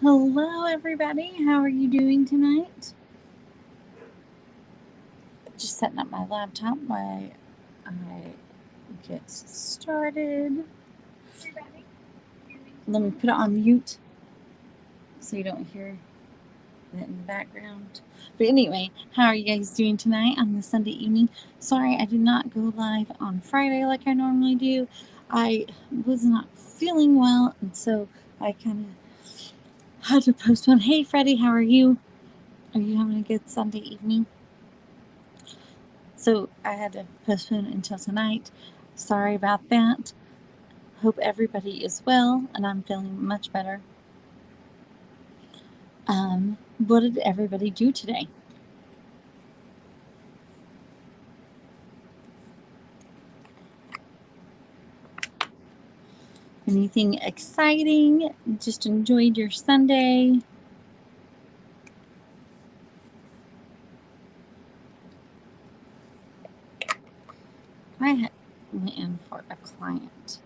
Hello, everybody. How are you doing tonight? Just setting up my laptop while I get started. Let me put it on mute so you don't hear it in the background. But anyway, how are you guys doing tonight on this Sunday evening? Sorry, I did not go live on Friday like I normally do. I was not feeling well, and so I kind of had to postpone. Hey, Freddie, how are you? Are you having a good Sunday evening? So I had to postpone until tonight. Sorry about that. Hope everybody is well, and I'm feeling much better. What did everybody do today? Anything exciting? Just enjoyed your Sunday? I went in for a client.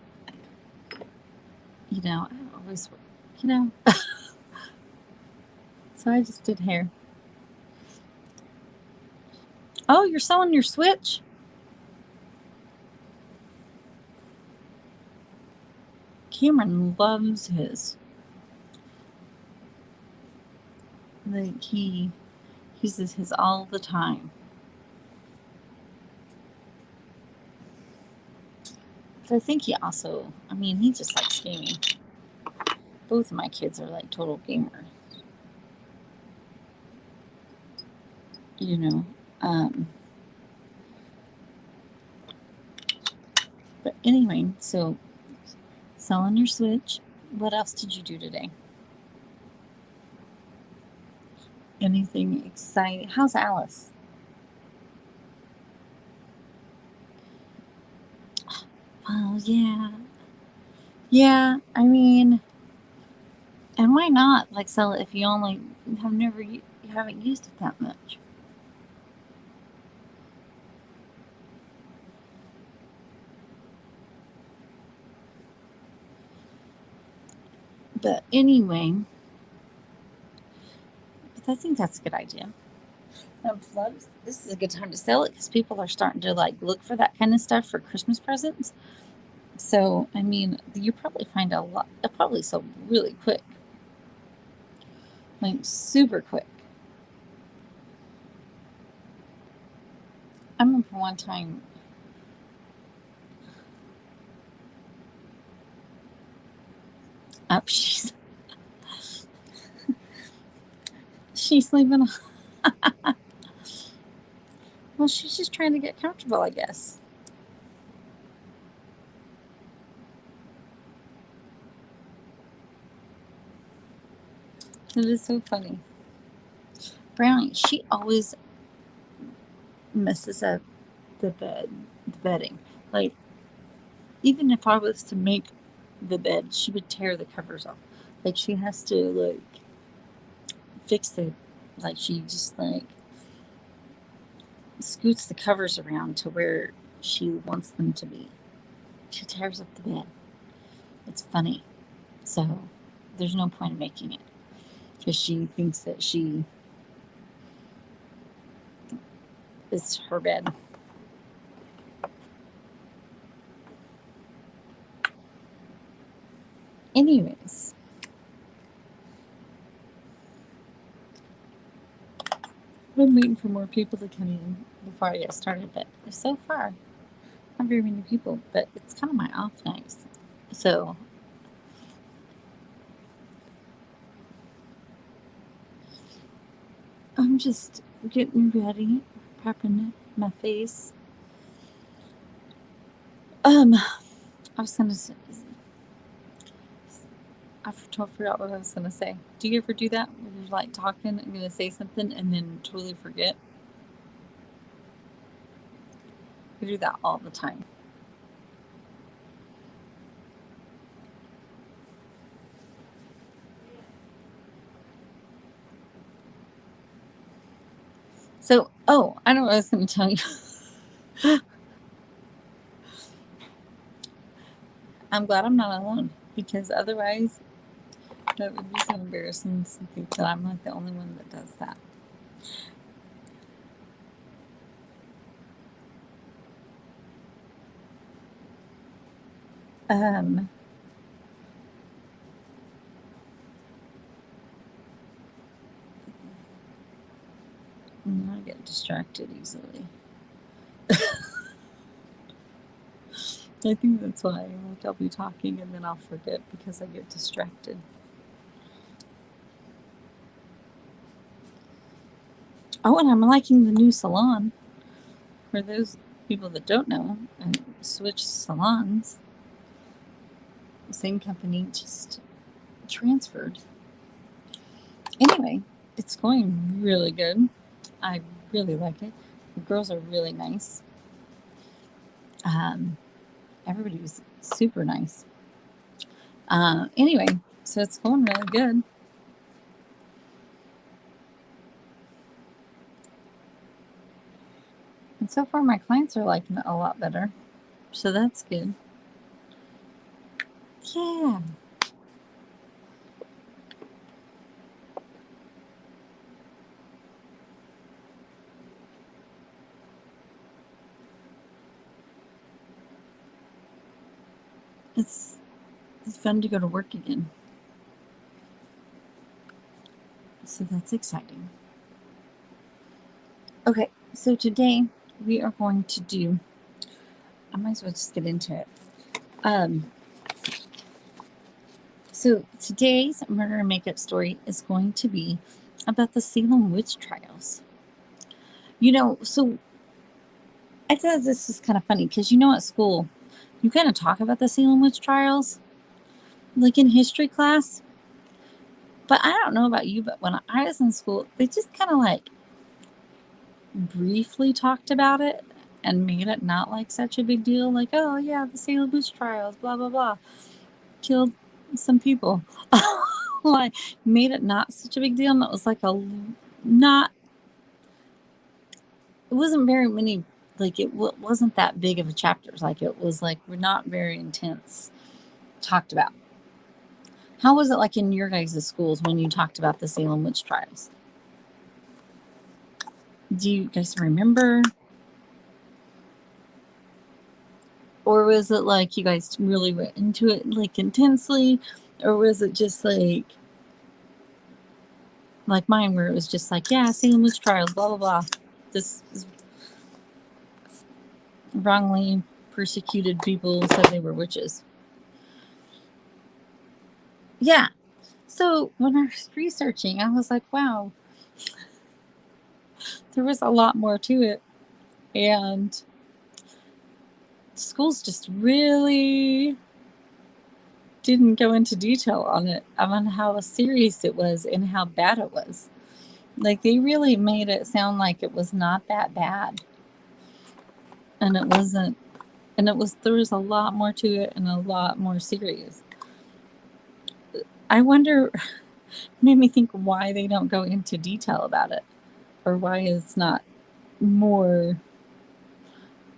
I always, so I just did hair. Oh, you're selling your Switch? Cameron loves his. Like he uses his all the time. But I think he also, he just likes gaming. Both of my kids are like total gamers. But anyway, so selling your Switch. What else did you do today? Anything exciting? How's Alice? Oh, yeah. Yeah, and why not like sell it if you haven't used it that much? But anyway, I think that's a good idea. This is a good time to sell it because people are starting to like look for that kind of stuff for Christmas presents. So you probably find a lot. It probably sold really quick, like super quick. I remember one time. She's sleeping. Well, she's just trying to get comfortable, I guess. It is so funny. Brownie, she always messes up the bedding. Like, even if I was to make the bed, she would tear the covers off. Like, she has to, like, fix she just, like, scoots the covers around to where she wants them to be. She tears up the bed. It's funny. So, there's no point in making it. Because she thinks that it's her bed. Anyways, I'm waiting for more people to come in before I get started, but so far, not very many people. But it's kind of my off night, so I'm just getting ready, prepping my face. I was gonna say, I forgot what I was gonna say. Do you ever do that when you're like talking and gonna say something and then totally forget? I do that all the time. So, I know what I was going to tell you. I'm glad I'm not alone because otherwise That would be so embarrassing to think that I'm like the only one that does that. I get distracted easily. I think that's why. Like, I'll be talking and then I'll forget because I get distracted. Oh, and I'm liking the new salon. For those people that don't know, I switched salons. The same company, just transferred. Anyway, it's going really good. I really like it. The girls are really nice. Everybody was super nice. Anyway, so it's going really good. And so far, my clients are liking it a lot better. So that's good. Yeah. It's fun to go to work again. So that's exciting. Okay, so today we are going to do, I might as well just get into it. So today's murder and makeup story is going to be about the Salem Witch Trials. You know, so I thought this is kind of funny because, you know, at school, you kind of talk about the Salem Witch Trials, like in history class. But I don't know about you, but when I was in school, they just kind of like briefly talked about it and made it not like such a big deal. Like, oh yeah, the Salem Witch Trials, blah, blah, blah. Killed some people. Like, made it not such a big deal. And it was like it wasn't very many, like it wasn't that big of a chapter. Like it was like, we're not very intense talked about. How was it like in your guys' schools when you talked about the Salem Witch Trials? Do you guys remember? Or was it like you guys really went into it like intensely? Or was it just like mine where it was just like, yeah, Salem Witch Trials, blah, blah, blah. This is wrongly persecuted people said they were witches. Yeah. So when I was researching, I was like, wow, there was a lot more to it. And schools just really didn't go into detail on it, on how serious it was and how bad it was. Like, they really made it sound like it was not that bad. And it wasn't. And there was a lot more to it and a lot more serious. I wonder, made me think why they don't go into detail about it, or why it's not more,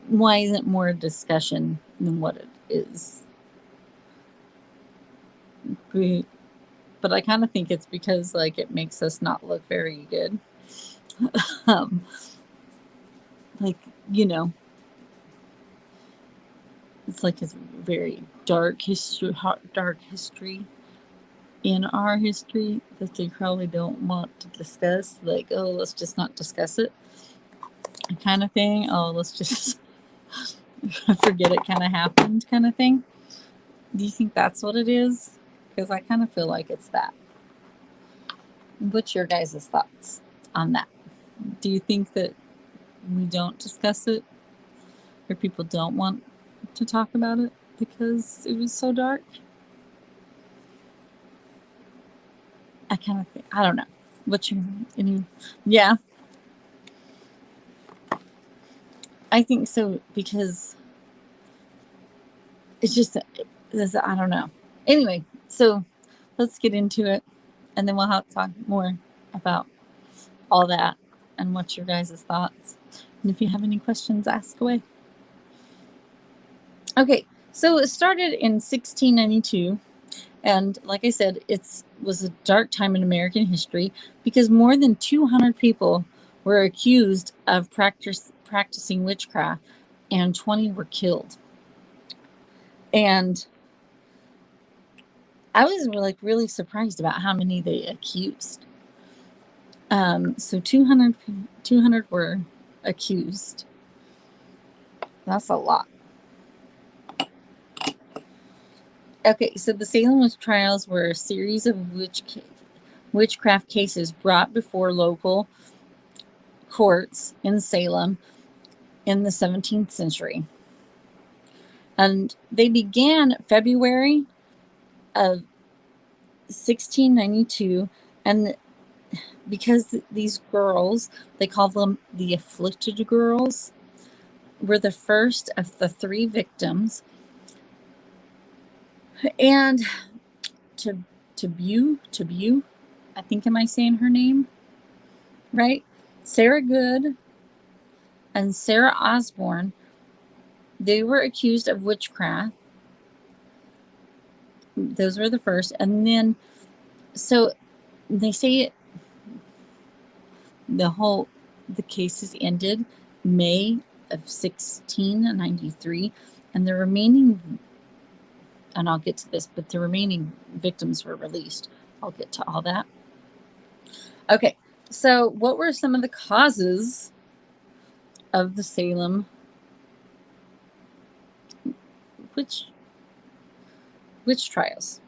why isn't more discussion than what it is. But I kind of think it's because like it makes us not look very good. Like, you know, it's like it's very dark history in our history that they probably don't want to discuss. Like, oh, let's just not discuss it, kind of thing. Oh, let's just forget it kind of happened, kind of thing. Do you think that's what it is? Because I kind of feel like it's that. What's your guys' thoughts on that? Do you think that we don't discuss it, or people don't want to talk about it because it was so dark? I kind of think, I don't know. What's your, yeah. I think so, because it's just, I don't know. Anyway, so let's get into it, and then we'll have to talk more about all that and what's your guys' thoughts. And if you have any questions, ask away. Okay, so it started in 1692, And like I said, it was a dark time in American history because more than 200 people were accused of practicing witchcraft, and 20 were killed. And I was really surprised about how many they accused. So 200 were accused. That's a lot. Okay, so the Salem Trials were a series of witchcraft cases brought before local courts in Salem in the 17th century. And they began February of 1692, and because these girls, they call them the afflicted girls, were the first of the 3 victims. And to I think, am I saying her name right? Sarah Good and Sarah Osborne, they were accused of witchcraft. Those were the first. And then, so they say the cases ended May of 1693, and the remaining, and I'll get to this, but the remaining victims were released. I'll get to all that. Okay, so what were some of the causes of the Salem witch trials?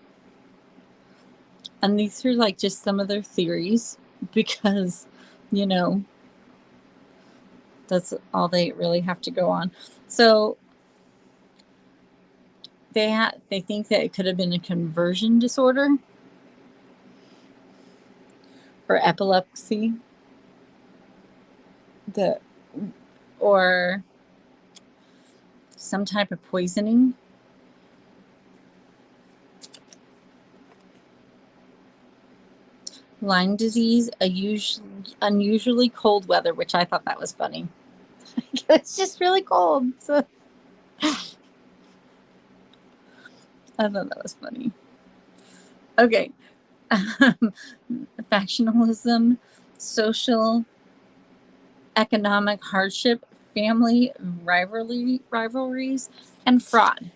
And these are like just some of their theories, because, you know, that's all they really have to go on. So they think that it could have been a conversion disorder or epilepsy, or some type of poisoning. Lyme disease, unusually cold weather, which I thought that was funny. It's just really cold. So I thought that was funny. Okay. Factionalism, social, economic hardship, family rivalries, and fraud.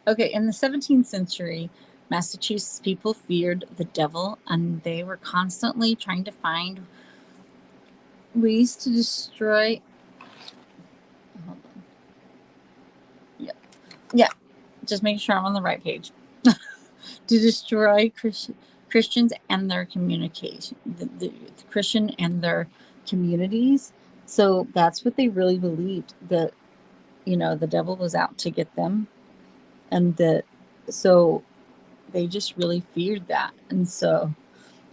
Okay, in the 17th century, Massachusetts people feared the devil, and they were constantly trying to find ways to destroy. Hold on. Yeah, just making sure I'm on the right page. To destroy Christians and their communication, the Christian and their communities. So that's what they really believed, that, you know, the devil was out to get them, and so they just really feared that. And so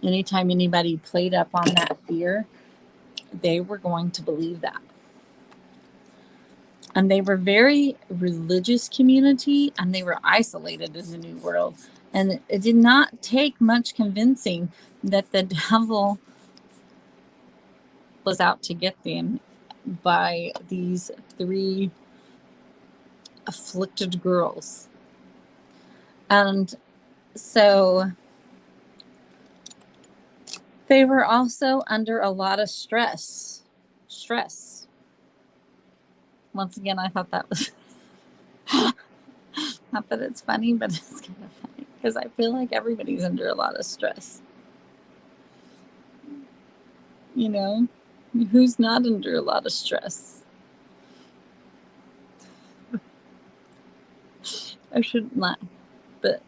anytime anybody played up on that fear, they were going to believe that. And they were very religious community, and they were isolated in the New World. And it did not take much convincing that the devil was out to get them by these 3 afflicted girls. And so they were also under a lot of stress. Once again, I thought that was not that it's funny, but it's kind of funny because I feel like everybody's under a lot of stress. You know, who's not under a lot of stress? I shouldn't laugh, but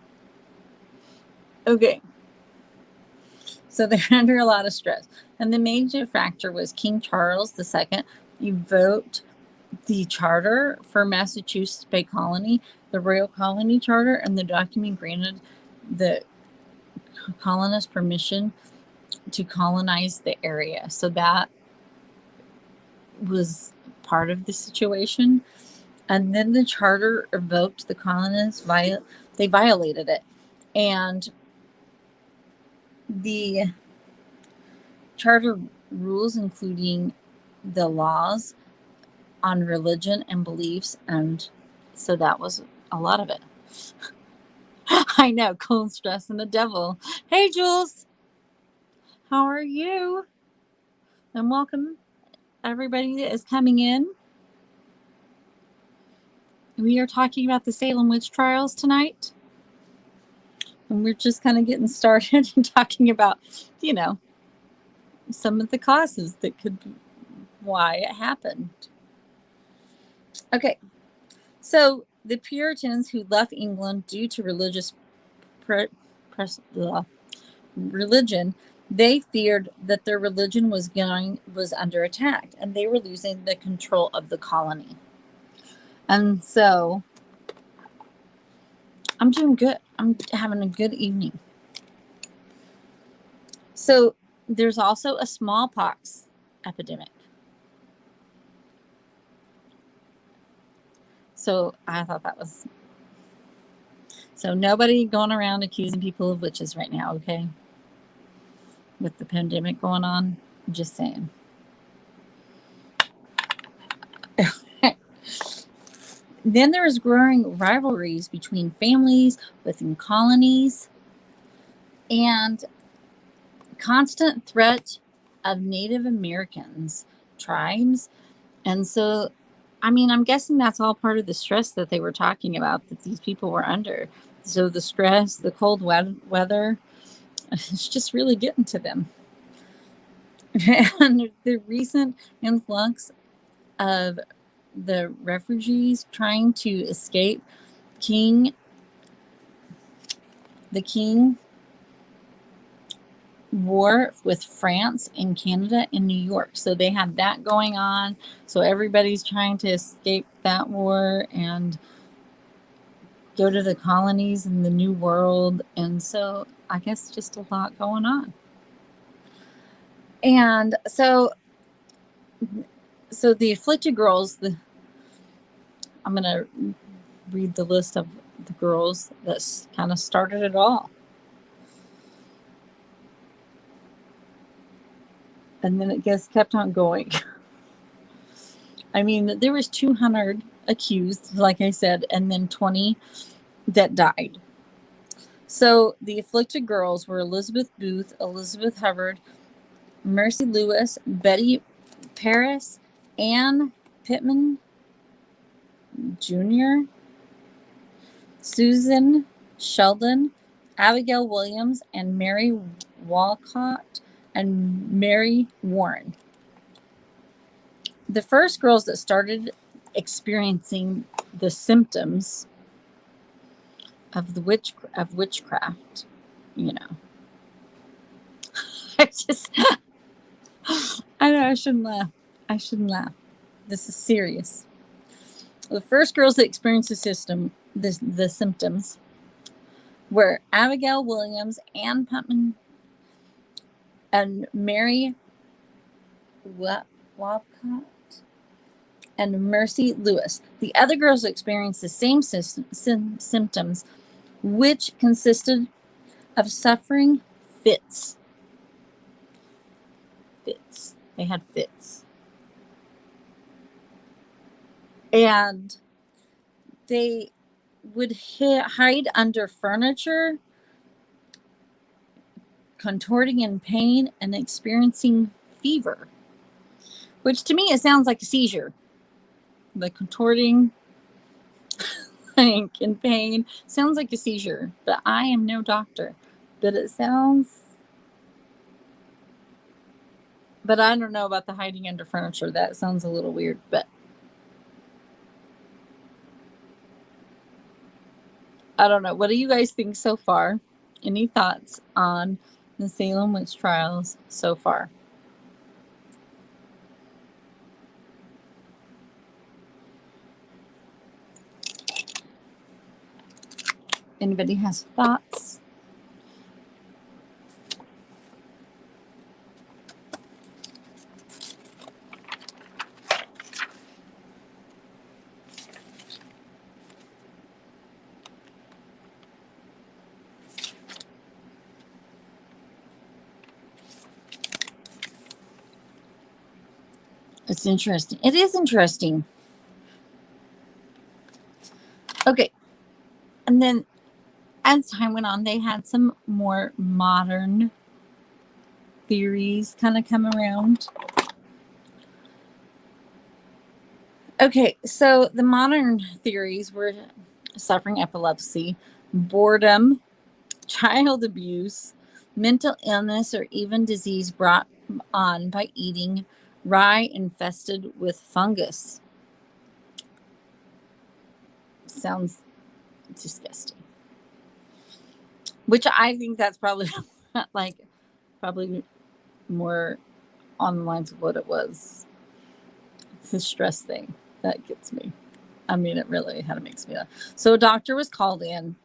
okay. So they're under a lot of stress. And the major factor was King Charles II evoked the charter for Massachusetts Bay Colony, the Royal Colony Charter, and the document granted the colonists permission to colonize the area. So that was part of the situation. And then the charter revoked the colonists, they violated it. And the charter rules, including the laws, on religion and beliefs, and so that was a lot of it. I know, cold, stress, and the devil. Hey, Jules, how are you? And welcome, everybody that is coming in. We are talking about the Salem Witch Trials tonight. And we're just kind of getting started and talking about, some of the causes that could be why it happened. Okay, so the Puritans who left England due to religion, they feared that their religion was under attack, and they were losing the control of the colony. And so I'm doing good. I'm having a good evening. So there's also a smallpox epidemic. So I thought that was... So nobody going around accusing people of witches right now, okay? With the pandemic going on, I'm just saying. Then there was growing rivalries between families within colonies and constant threat of Native Americans, tribes. And so, I'm guessing that's all part of the stress that they were talking about that these people were under. So the stress, the cold weather, it's just really getting to them. And the recent influx of the refugees trying to escape the King War with France and Canada and New York. So they have that going on. So everybody's trying to escape that war and go to the colonies in the New World. And so I guess just a lot going on. And so the afflicted girls, I'm going to read the list of the girls that kind of started it all. And then it just kept on going. There was 200 accused, like I said, and then 20 that died. So the afflicted girls were Elizabeth Booth, Elizabeth Hubbard, Mercy Lewis, Betty Paris, Ann Pittman Jr., Susan Sheldon, Abigail Williams, and Mary Walcott, and Mary Warren. The first girls that started experiencing the symptoms of witchcraft, I know I shouldn't laugh. This is serious. The first girls that experienced the symptoms were Abigail Williams, Ann Putman, and Mary Walcott, and Mercy Lewis. The other girls experienced the same symptoms, which consisted of suffering fits. They had fits. And they would hide under furniture, contorting in pain, and experiencing fever. Which to me, it sounds like a seizure. The contorting in pain sounds like a seizure. But I am no doctor. But it sounds... But I don't know about the hiding under furniture. That sounds a little weird, but I don't know. What do you guys think so far? Any thoughts on the Salem Witch Trials so far? Anybody has thoughts? It's interesting. It is interesting. And then as time went on, they had some more modern theories kind of come around. Okay, so the modern theories were suffering epilepsy, boredom, child abuse, mental illness, or even disease brought on by eating rye infested with fungus. Sounds disgusting. Which I think that's probably probably more on the lines of what it was. It's the stress thing that gets me. I mean, it really kind of makes me laugh. So a doctor was called in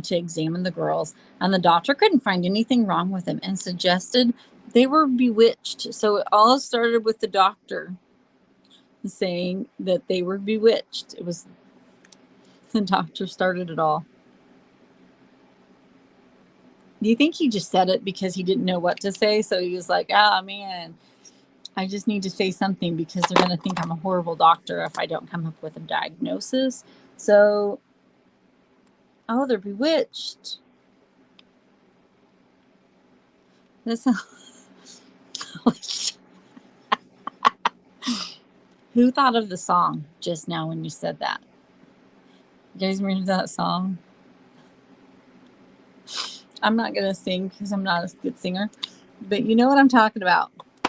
to examine the girls, and the doctor couldn't find anything wrong with them and suggested they were bewitched. So it all started with the doctor saying that they were bewitched. It was the doctor started it all. Do you think he just said it because he didn't know what to say? So he was like, oh man, I just need to say something because they're going to think I'm a horrible doctor if I don't come up with a diagnosis. So, oh, they're bewitched. This. Who thought of the song just now when you said that? You guys remember that song? I'm not going to sing because I'm not a good singer, but you know what I'm talking about. I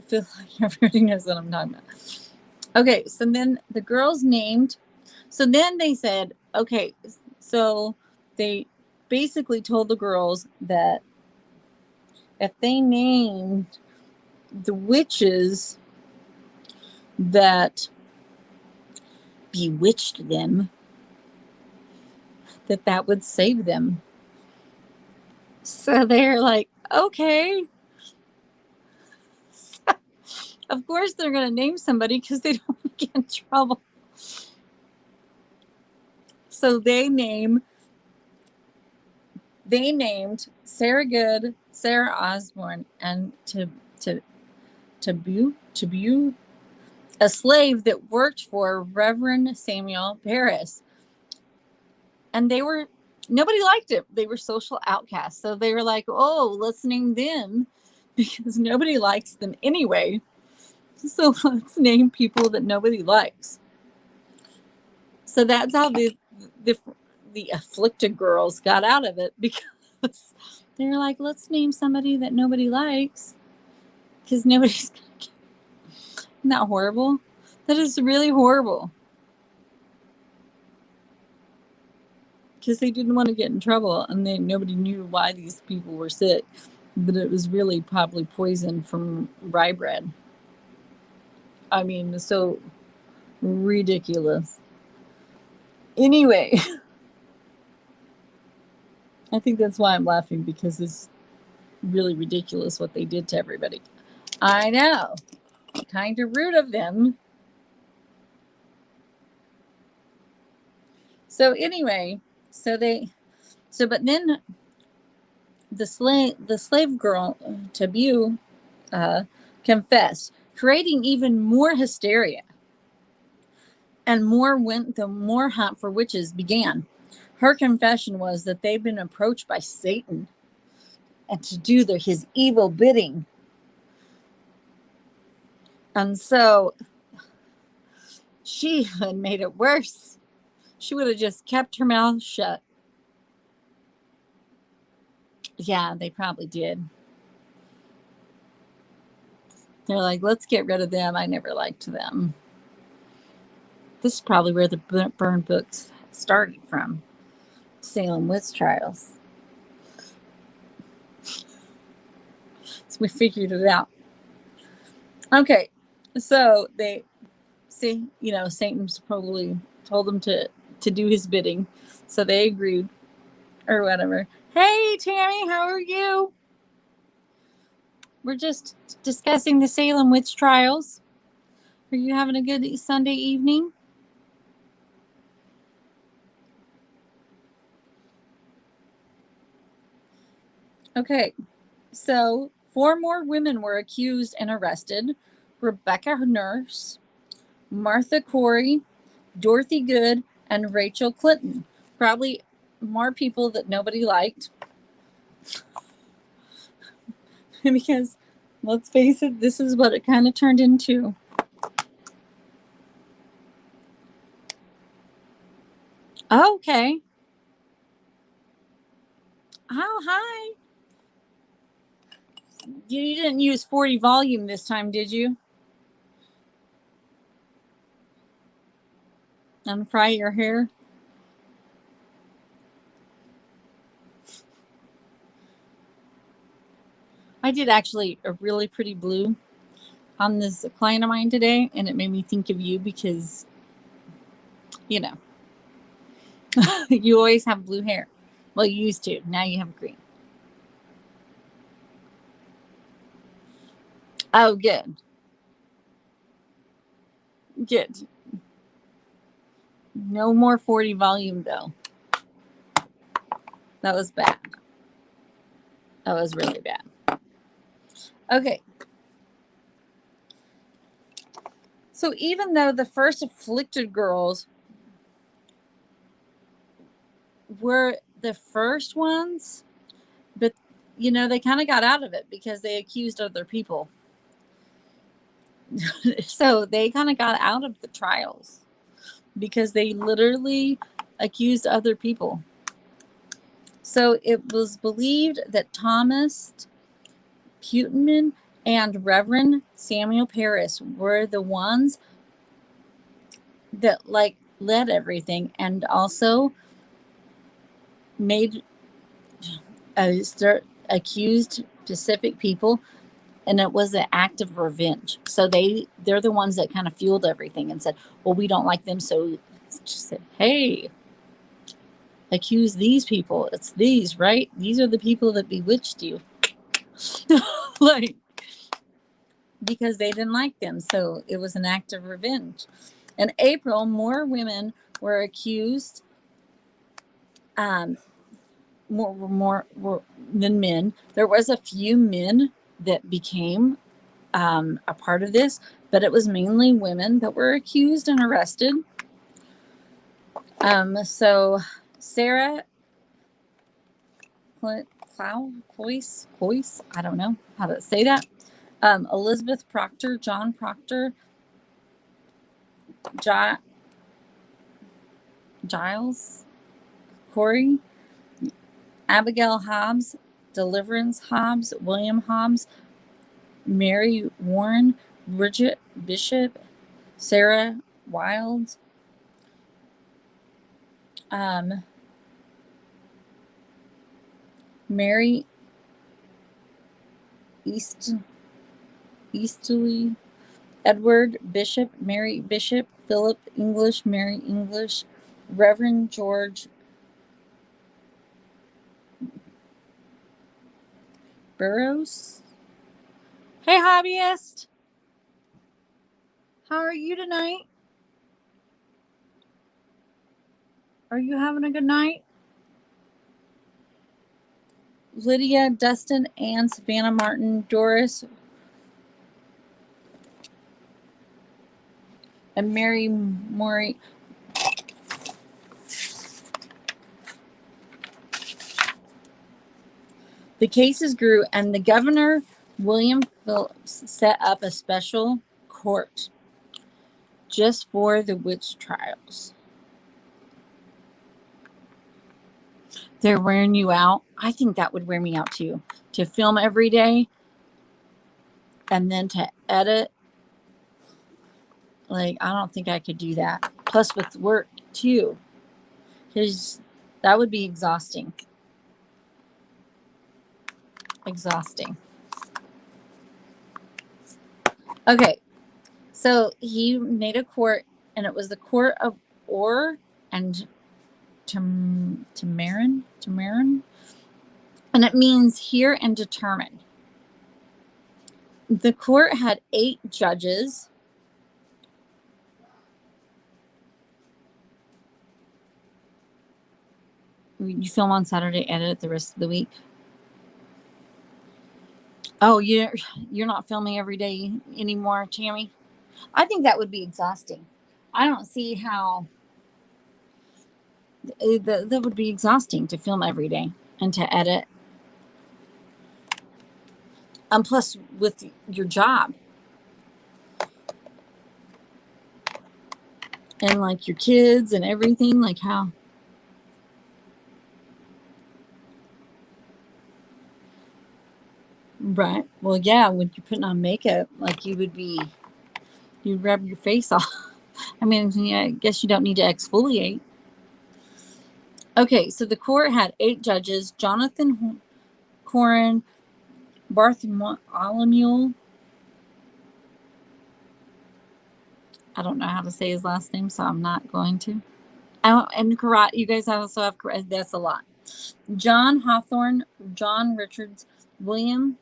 feel like everybody knows what I'm talking about. Okay, so then the girls named, so then they said, okay, so they basically told the girls that if they named the witches that bewitched them, that would save them. So they're like, okay. So, of course they're going to name somebody because they don't want to get in trouble. So they named Sarah Good, Sarah Osborne, and Taboo, a slave that worked for Reverend Samuel Barris. And nobody liked it. They were social outcasts. So they were like, oh, let's name them because nobody likes them anyway. So let's name people that nobody likes. So that's how the afflicted girls got out of it, because they were like, let's name somebody that nobody likes because nobody's going to get. Isn't that horrible? That is really horrible. Because they didn't want to get in trouble, and nobody knew why these people were sick, but it was really probably poison from rye bread. I mean, so ridiculous. Anyway, I think that's why I'm laughing, because it's really ridiculous what they did to everybody. I know, kind of rude of them. So anyway, but then the slave girl Taboo confessed, creating even more hysteria. And the more hunt for witches began. Her confession was that they'd been approached by Satan and to do his evil bidding. And so she had made it worse. She would have just kept her mouth shut. Yeah, they probably did. They're like, let's get rid of them. I never liked them. This is probably where the burn books started from. Salem Witch Trials. So we figured it out. Okay, so they see, Satan's probably told them to do his bidding. So they agreed or whatever. Hey, Tammy, how are you? We're just discussing the Salem Witch Trials. Are you having a good Sunday evening? Okay, so 4 more women were accused and arrested. Rebecca Nurse, Martha Corey, Dorothy Good, and Rachel Clinton. Probably more people that nobody liked. Because, let's face it, this is what it kind of turned into. Okay. Oh, hi. You didn't use 40 volume this time, did you? And fry your hair? I did actually a really pretty blue on this client of mine today, and it made me think of you because, you know, you always have blue hair. Well, you used to. Now you have green. Oh, good. Good. No more 40 volume, though. That was bad. That was really bad. Okay. So even though the first afflicted girls were the first ones, but, you know, they kind of got out of it because they accused other people. So they kind of got out of the trials because they literally accused other people. So it was believed that Thomas Puteman and Reverend Samuel Parris were the ones that like led everything and also made accused specific people, and it was an act of revenge. So they're the ones that kind of fueled everything and said, well, we don't like them, so just said, hey, accuse these people. It's these, right? These are the people that bewitched you. Like, because they didn't like them. So it was an act of revenge. In April, more women were accused more than men. There was a few men that became a part of this, but it was mainly women that were accused and arrested. So Sarah Cloyce, I don't know how to say that. Elizabeth Proctor, John Proctor, Giles Corey, Abigail Hobbs, Deliverance Hobbs, William Hobbs, Mary Warren, Bridget Bishop, Sarah Wilds, Mary Easterly, Edward Bishop, Mary Bishop, Philip English, Mary English, Reverend George Burroughs. Hey, hobbyist. How are you tonight? Are you having a good night? Lydia, Dustin, Ann, Savannah, Martin, Doris, and Mary Maury. The cases grew, and the governor, William Phillips, set up a special court just for the witch trials. They're wearing you out. I think that would wear me out too. To film every day and then to edit. Like, I don't think I could do that. Plus with work too. Because that would be exhausting. Exhausting. Okay. So he made a court, and it was the court of Orr and Tamarin, and it means hear and determine. The court had 8 judges. You film on Saturday, edit the rest of the week. Oh, you're not filming every day anymore, Tammy? I think that would be exhausting. I don't see how That would be exhausting to film every day and to edit. And plus with your job and like your kids and everything, like how. Right. Well, yeah, when you're putting on makeup, like you'd rub your face off. I mean, yeah, I guess you don't need to exfoliate. Okay, so the court had 8 judges: Jonathan Corin, Bartholomew. I don't know how to say his last name, so I'm not going to. And karate, you guys also have karate. That's a lot. John Hawthorne, John Richards, William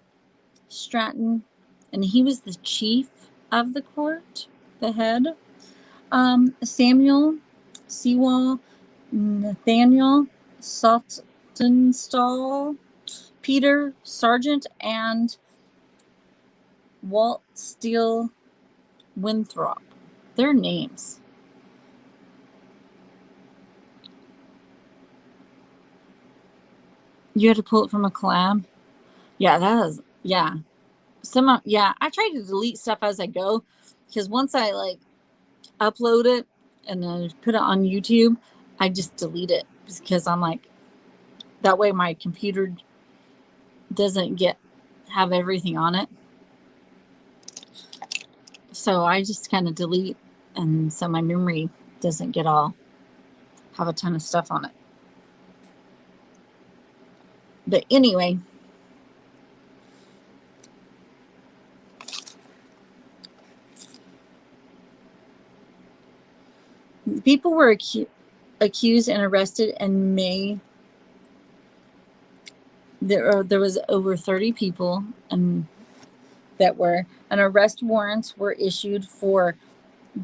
Stratton, and he was the chief of the court, the head. Samuel Sewall, Nathaniel Saltonstall, Peter Sargent, and Walt Steele Winthrop. Their names. You had to pull it from a collab? Yeah, that is, yeah. Yeah, I try to delete stuff as I go, because once I like upload it and then put it on YouTube, I just delete it because I'm like, that way my computer doesn't have everything on it. So I just kind of delete, and so my memory doesn't have a ton of stuff on it. But anyway, people were accused and arrested in May. There was over 30 people and arrest warrants were issued for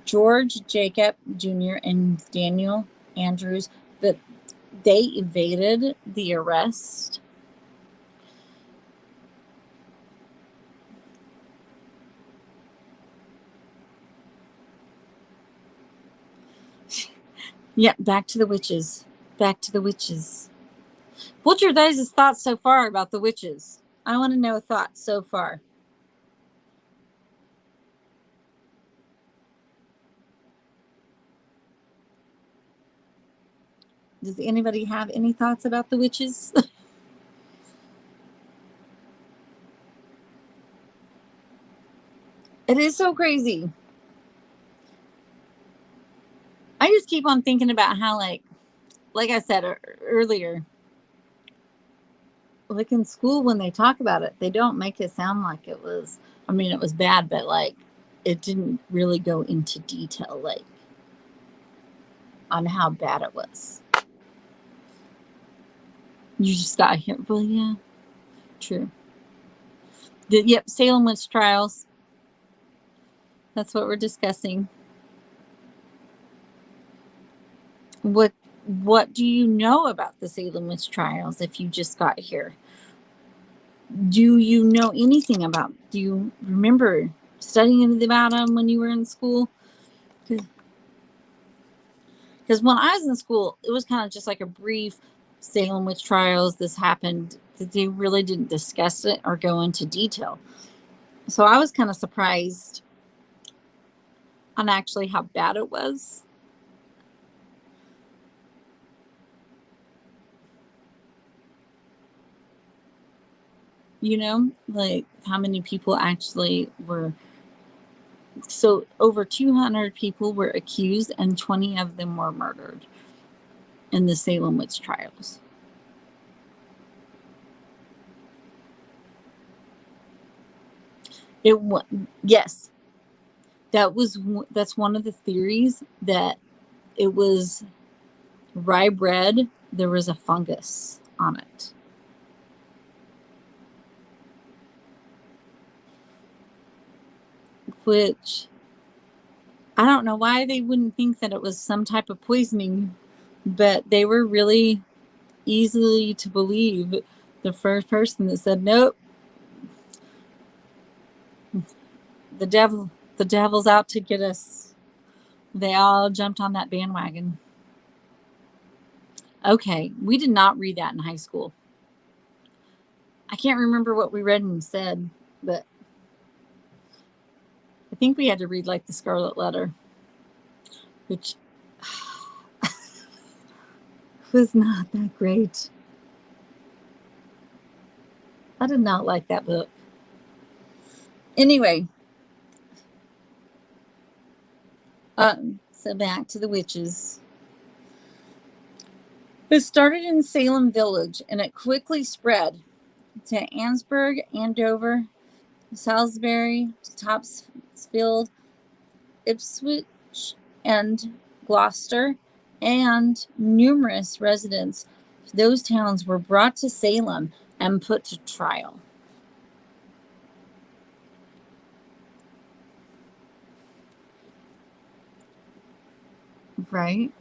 George Jacob Jr. and Daniel Andrews, but they evaded the arrest. Yeah, back to the witches. Back to the witches. What's your guys' thoughts so far about the witches? I want to know thoughts so far. Does anybody have any thoughts about the witches? It is so crazy. I just keep on thinking about how, like I said earlier, like in school when they talk about it, they don't make it sound like it was, I mean, it was bad, but like it didn't really go into detail, like on how bad it was. You just got here. Well, yeah, true. Yep, Salem Witch Trials. That's what we're discussing. What do you know about the Salem Witch Trials if you just got here? Do you know anything about? Do you remember studying about them when you were in school? Because when I was in school, it was kind of just like a brief Salem Witch Trials. This happened. They really didn't discuss it or go into detail. So I was kind of surprised on actually how bad it was. You know, like how many people actually were. So over 200 people were accused and 20 of them were murdered in the Salem Witch Trials. Yes, that's one of the theories, that it was rye bread. There was a fungus on it. Which I don't know why they wouldn't think that it was some type of poisoning, but they were really easily to believe. The first person that said, nope, the devil's out to get us. They all jumped on that bandwagon. Okay, we did not read that in high school. I can't remember what we read and said, but I think we had to read like the Scarlet Letter, which was not that great. I did not like that book. Anyway, so back to the witches. It started in Salem Village, and it quickly spread to Ansburg, Andover, Salisbury, Topsfield, Ipswich, and Gloucester, and numerous residents of those towns were brought to Salem and put to trial. Right?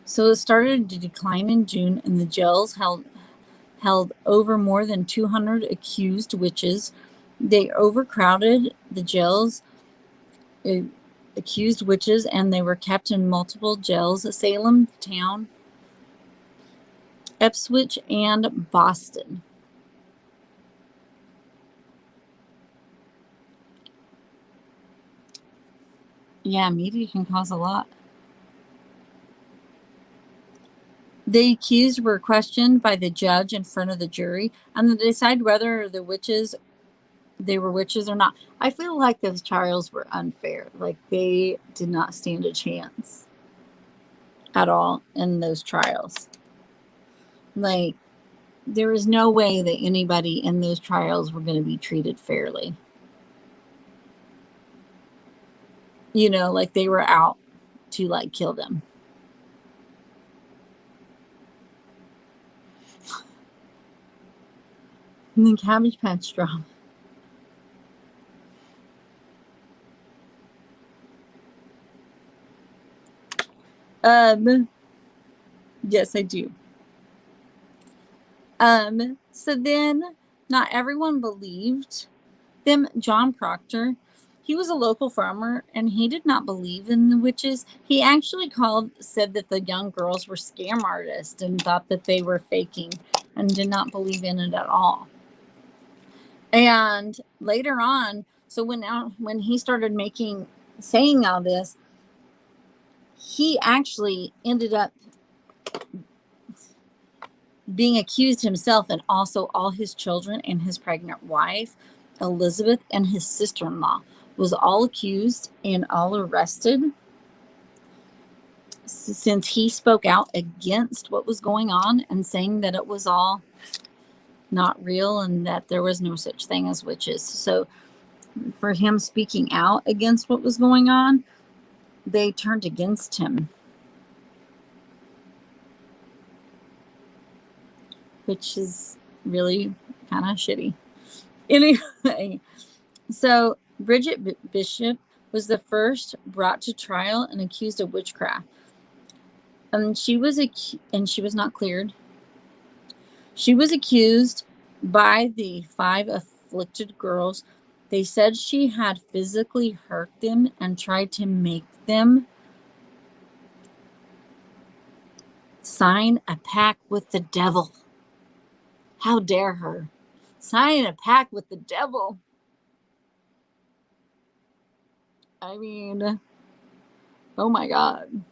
So it started to decline in June, and the jails held over more than 200 accused witches. They overcrowded the jails, accused witches, and they were kept in multiple jails: Salem town, Ipswich, and Boston. Yeah, media can cause a lot. The accused were questioned by the judge in front of the jury, and they decide whether they were witches or not. I feel like those trials were unfair. Like, they did not stand a chance at all in those trials. Like, there is no way that anybody in those trials were going to be treated fairly. You know, like they were out to like kill them. And then Cabbage Patch drama. Yes, I do. So then not everyone believed them. John Proctor, he was a local farmer, and he did not believe in the witches. He actually said that the young girls were scam artists and thought that they were faking and did not believe in it at all. And later on, so when he started saying all this, he actually ended up being accused himself, and also all his children and his pregnant wife, Elizabeth, and his sister-in-law was all accused and all arrested, since he spoke out against what was going on and saying that it was all not real and that there was no such thing as witches. So for him speaking out against what was going on, they turned against him, which is really kind of shitty. Anyway, so Bridget Bishop was the first brought to trial and accused of witchcraft. She was not cleared. She was accused by the 5 afflicted girls. They said she had physically hurt them and tried to make them sign a pact with the devil. How dare her sign a pact with the devil? I mean, oh my God.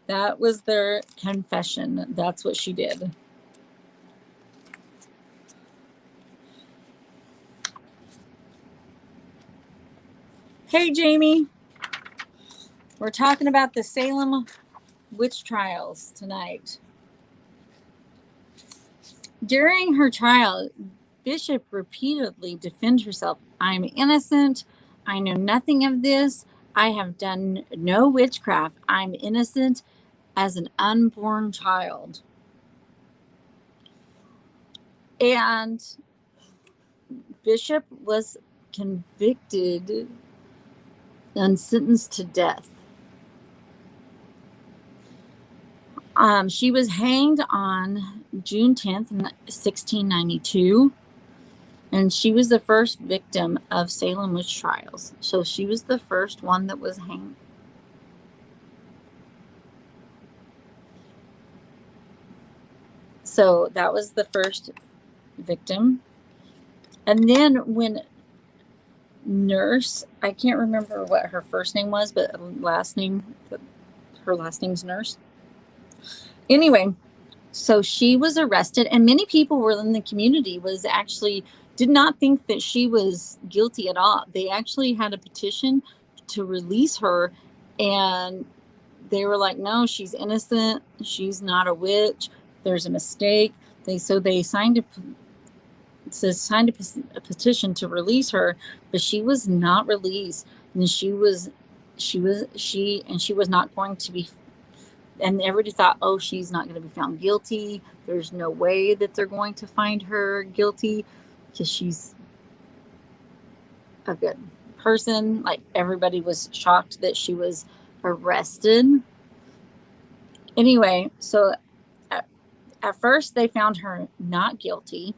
That was their confession. That's what she did. Hey, Jamie. We're talking about the Salem witch trials tonight. During her trial, Bishop repeatedly defended herself. I'm innocent. I know nothing of this. I have done no witchcraft. I'm innocent as an unborn child. And Bishop was convicted and sentenced to death. She was hanged on June 10th, 1692. And she was the first victim of Salem Witch Trials. So she was the first one that was hanged. So that was the first victim. And then when Nurse, I can't remember what her first name was, but her last name's Nurse. Anyway, so she was arrested, and many people were in the community did not think that she was guilty at all. They actually had a petition to release her, and they were like, no, she's innocent. She's not a witch. There's a mistake. They signed a petition to release her, but she was not released, and she was not going to be. And everybody thought, oh, she's not going to be found guilty. There's no way that they're going to find her guilty because she's a good person. Like, everybody was shocked that she was arrested. Anyway, so at first they found her not guilty,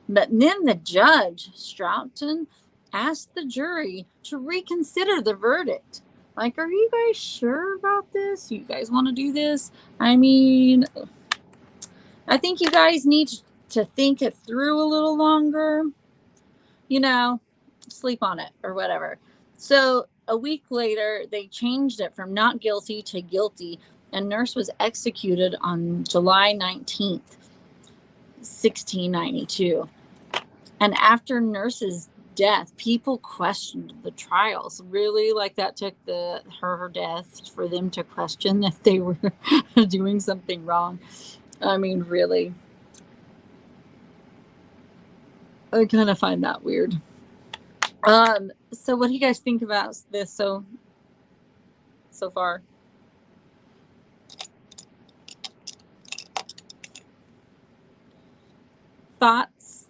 but then the judge, Stroughton, asked the jury to reconsider the verdict. Like, are you guys sure about this? You guys want to do this? I mean, I think you guys need to think it through a little longer. Sleep on it or whatever. So a week later, they changed it from not guilty to guilty, and Nurse was executed on July 19th, 1692. And after Nurse's death, people questioned the trials. Really, like, that took her death for them to question if they were doing something wrong. I mean, really. I kind of find that weird. So what do you guys think about this so far? Thoughts?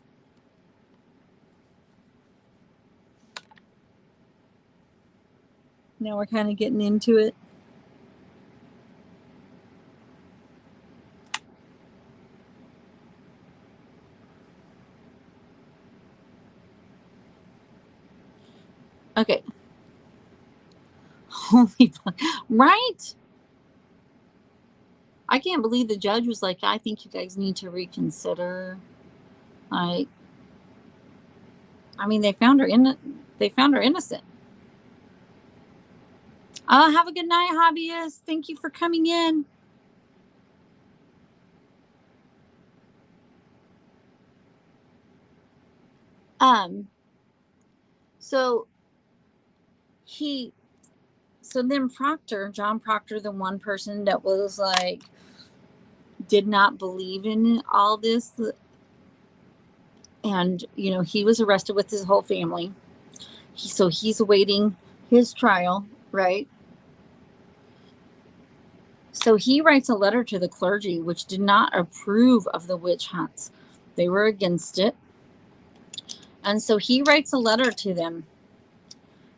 Now we're kind of getting into it. Okay. Holy, right? I can't believe the judge was like, I think you guys need to reconsider. Like, I mean, they found her innocent. Have a good night, hobbyist. Thank you for coming in. So then John Proctor, the one person that was like, did not believe in all this. And, he was arrested with his whole family. So he's awaiting his trial, right? So he writes a letter to the clergy, which did not approve of the witch hunts. They were against it. And so he writes a letter to them.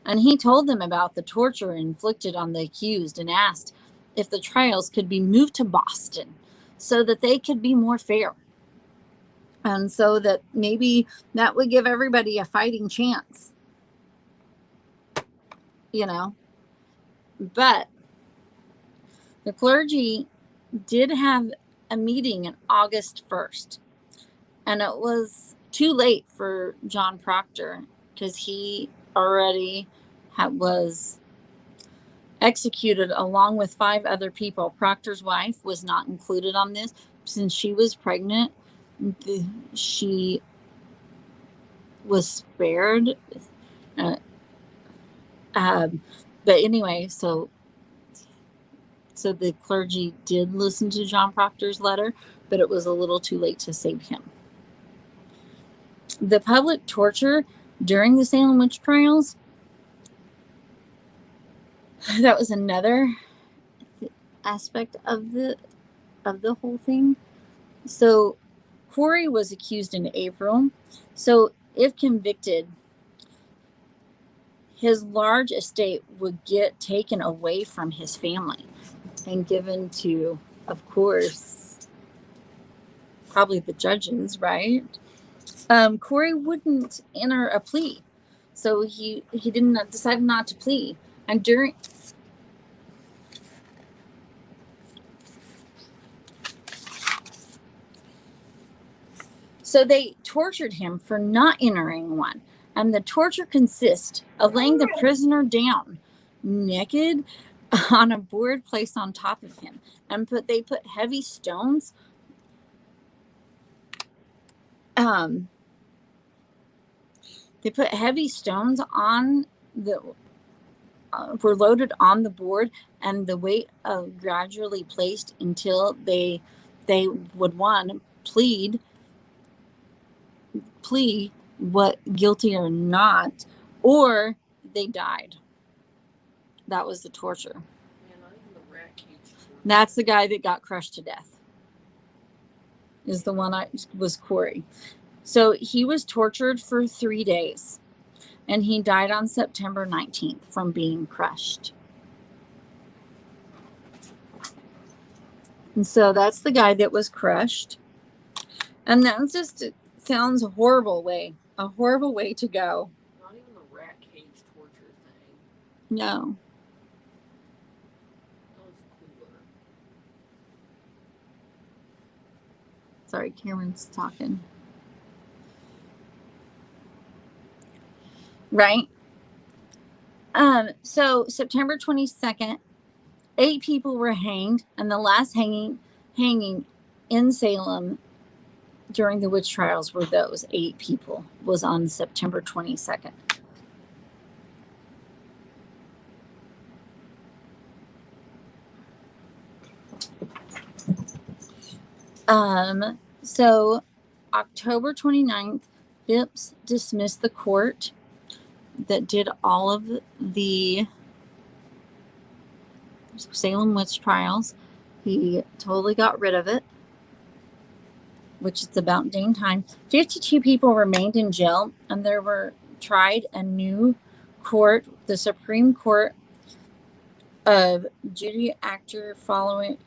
And he told them about the torture inflicted on the accused and asked if the trials could be moved to Boston so that they could be more fair. And so that maybe that would give everybody a fighting chance. But the clergy did have a meeting on August 1st. And it was too late for John Proctor because he already was executed along with 5 other people. Proctor's wife was not included on this since she was pregnant. She was spared. But anyway, so the clergy did listen to John Proctor's letter, but it was a little too late to save him. The public torture during the Salem Witch Trials, that was another aspect of the whole thing. So Corey was accused in April. So if convicted, his large estate would get taken away from his family and given to of course, probably the judges, right? Corey wouldn't enter a plea, so he didn't decided not to plea, and so they tortured him for not entering one, and the torture consists of laying the prisoner down naked on a board placed on top of him, and they put heavy stones. They put heavy stones on the were loaded on the board, and the weight gradually placed until they would plea what guilty or not, or they died. That was the torture. Yeah, not even the rat cage torture. That's the guy that got crushed to death. Is the one was Corey. So he was tortured for 3 days, and he died on September 19th from being crushed. And so that's the guy that was crushed. And that just sounds a horrible way to go. Not even the rat cage torture thing. No. That was cooler. Sorry, Cameron's talking. Right? So September 22nd, 8 people were hanged, and the last hanging in Salem during the witch trials were those 8 people, was on September 22nd. So October 29th, Phipps dismissed the court that did all of the Salem witch trials. He totally got rid of it, which is about dang time. 52 people remained in jail, and there were tried a new court, the Supreme Court of Judy Actor following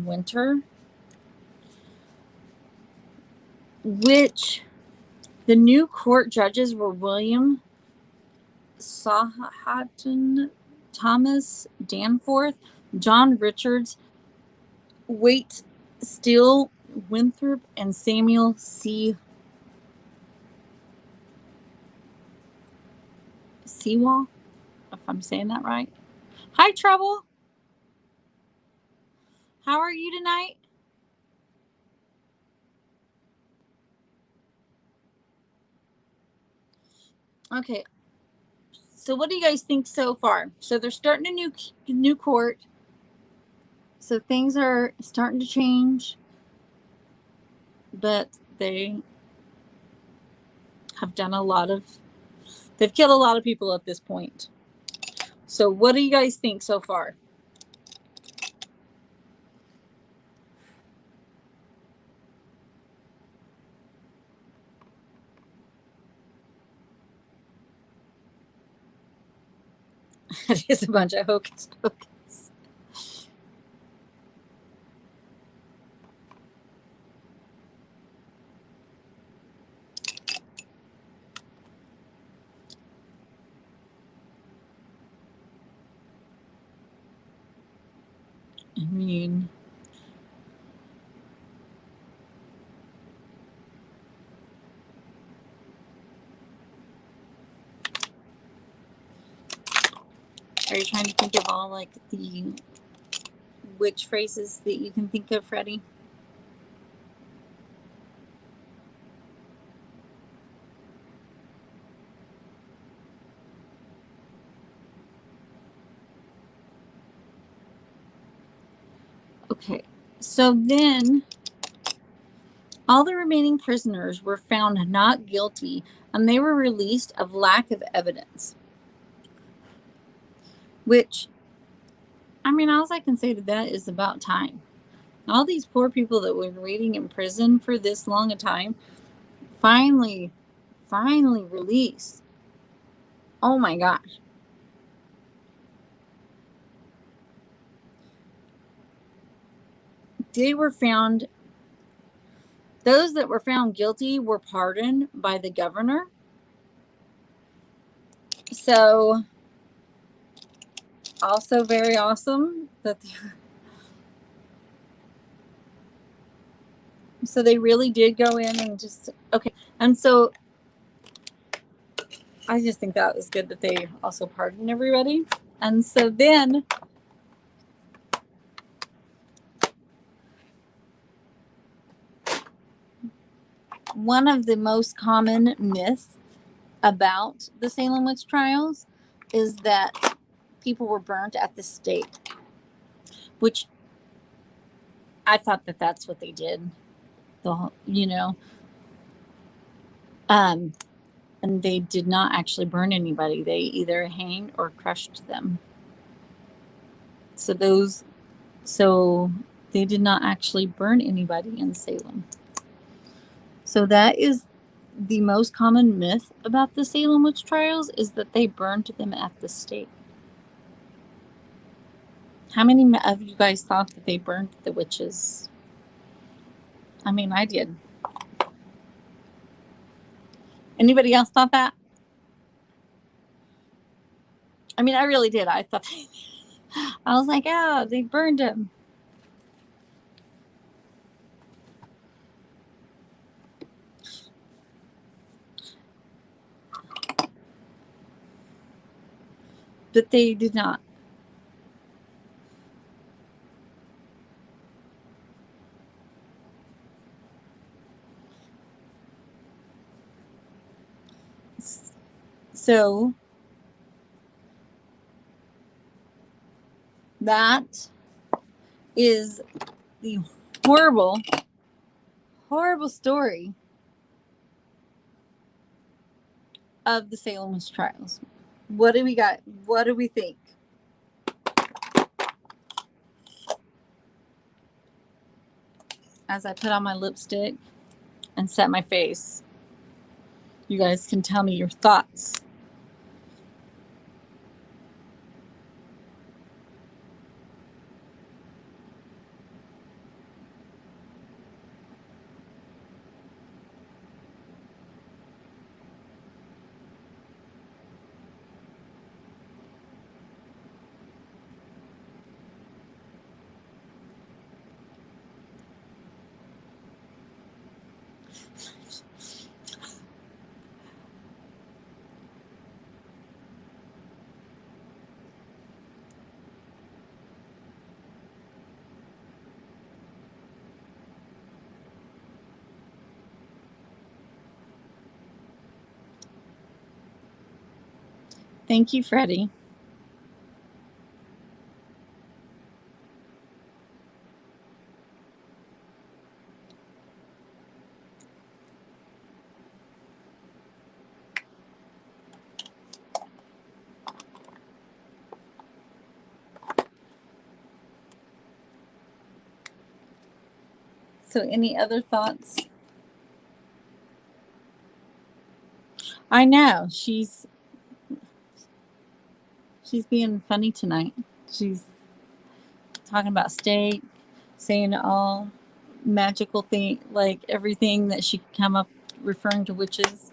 winter, which the new court judges were William Sahatton, Thomas Danforth, John Richards, Waite Steele Winthrop, and Samuel Sewall, if I'm saying that right. Hi, Trouble. How are you tonight? Okay. So what do you guys think so far? So they're starting a new court. So things are starting to change. But they have done they've killed a lot of people at this point. So what do you guys think so far? It is a bunch of hocus pocus. I mean, are you trying to think of all like the witch phrases that you can think of, Freddie? Okay, so then all the remaining prisoners were found not guilty, and they were released of lack of evidence. Which, I mean, all I can say to that is about time. All these poor people that were waiting in prison for this long a time, finally released. Oh my gosh. they were found, those that were found guilty were pardoned by the governor. So, also very awesome that so they really did go in and just, okay. And so I just think that was good that they also pardoned everybody. And so then one of the most common myths about the Salem witch trials is that people were burnt at the stake, which I thought that that's what they did. And they did not actually burn anybody. They either hanged or crushed them. So they did not actually burn anybody in Salem. So that is the most common myth about the Salem witch trials, is that they burned them at the stake. How many of you guys thought that they burned the witches? I mean, I did. Anybody else thought that? I mean, I really did. I thought I was like, oh, they burned him. But they did not. So that is the horrible, horrible story of the Salem witch trials. What do we got? What do we think? As I put on my lipstick and set my face, you guys can tell me your thoughts. Thank you, Freddie. So any other thoughts? I know she's being funny tonight. She's talking about steak, saying all magical thing, like everything that she could come up referring to witches.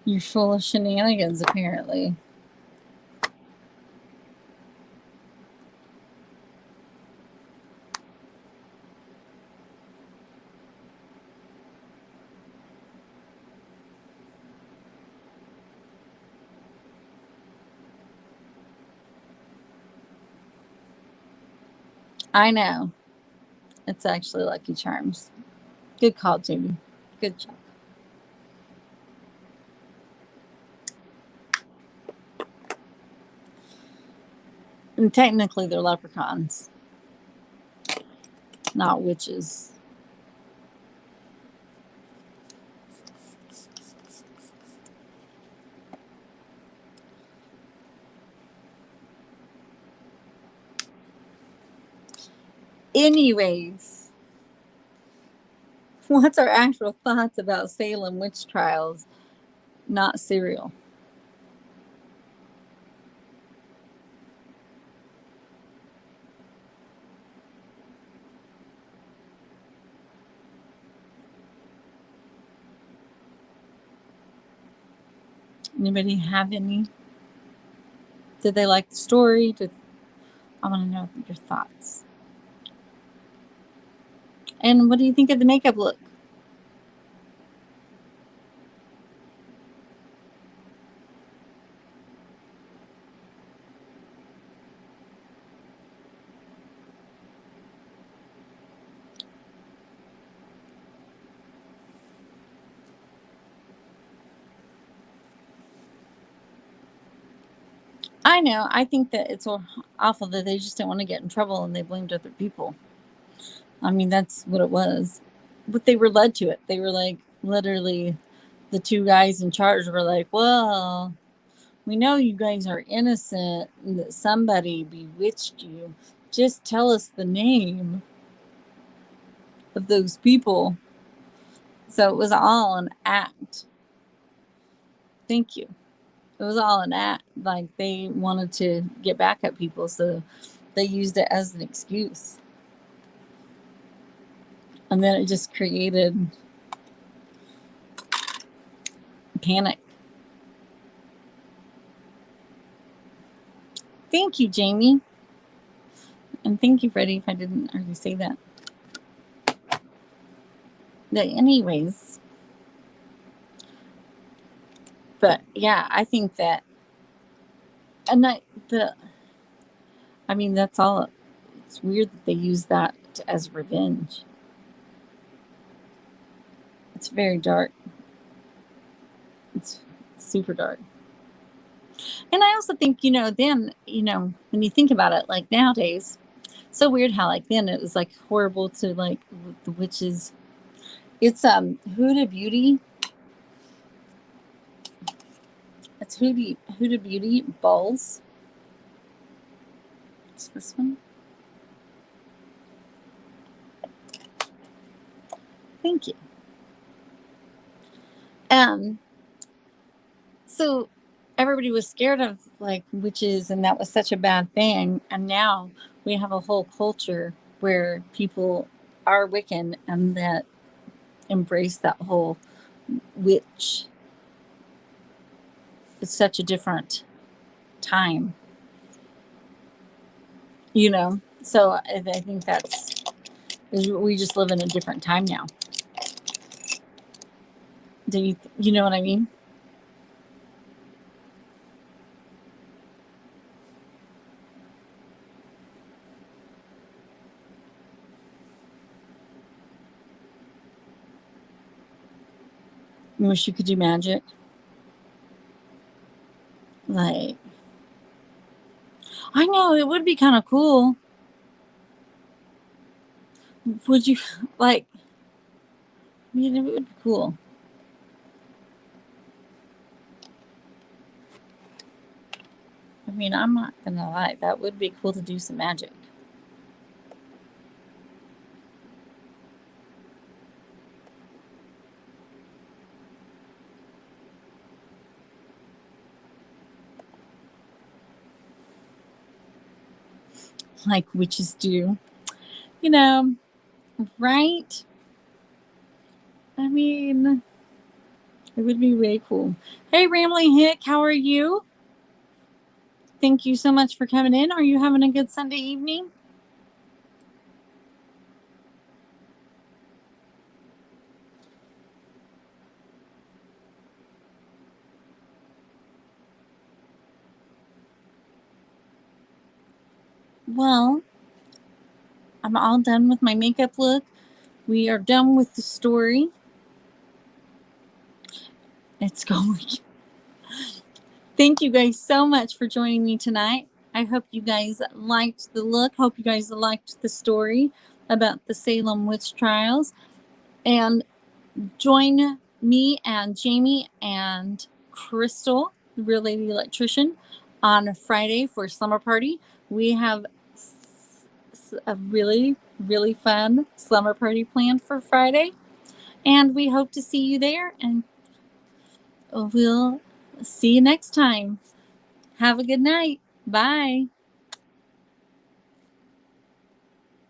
You're full of shenanigans, apparently. I know. It's actually Lucky Charms. Good call, Jamie. Good job. And technically, they're leprechauns, not witches. Anyways, what's our actual thoughts about Salem witch trials? not cereal. Anybody have any? Did they like the story? I want to know your thoughts. And what do you think of the makeup look? I know. I think that it's awful that they just didn't want to get in trouble and they blamed other people. I mean, that's what it was. But they were led to it. They were like, literally, the two guys in charge were like, well, we know you guys are innocent and that somebody bewitched you. Just tell us the name of those people. So it was all an act. Thank you. It was all an act. Like they wanted to get back at people, so they used it as an excuse. And then it just created panic. Thank you, Jamie. And thank you, Freddie, if I didn't already say that. But anyways. But yeah, I think that, and I mean, that's all. It's weird that they use that as revenge. It's very dark. It's super dark. And I also think, then, when you think about it, like nowadays, so weird how like then it was like horrible to like the witches. It's Huda Beauty. It's Huda Beauty balls. It's this one. Thank you. So everybody was scared of like witches and that was such a bad thing, and now we have a whole culture where people are Wiccan and that embrace that whole witch. It's such a different time, so I think we just live in a different time now. Do you know what I mean? You wish you could do magic. Like, I know it would be kind of cool. Would you like? I mean, it would be cool. I mean, I'm not gonna lie, that would be cool to do some magic. Like witches do. Right? I mean, it would be way cool. Hey, Rambling Hick, how are you? Thank you so much for coming in. Are you having a good Sunday evening? Well, I'm all done with my makeup look. We are done with the story. It's going. Thank you guys so much for joining me tonight. I hope you guys liked the look. Hope you guys liked the story about the Salem Witch Trials. And join me and Jamie and Crystal, the Real Lady Electrician, on Friday for Slumber Party. We have a really, really fun slumber party planned for Friday. And we hope to see you there. And we'll see you next time. Have a good night. Bye.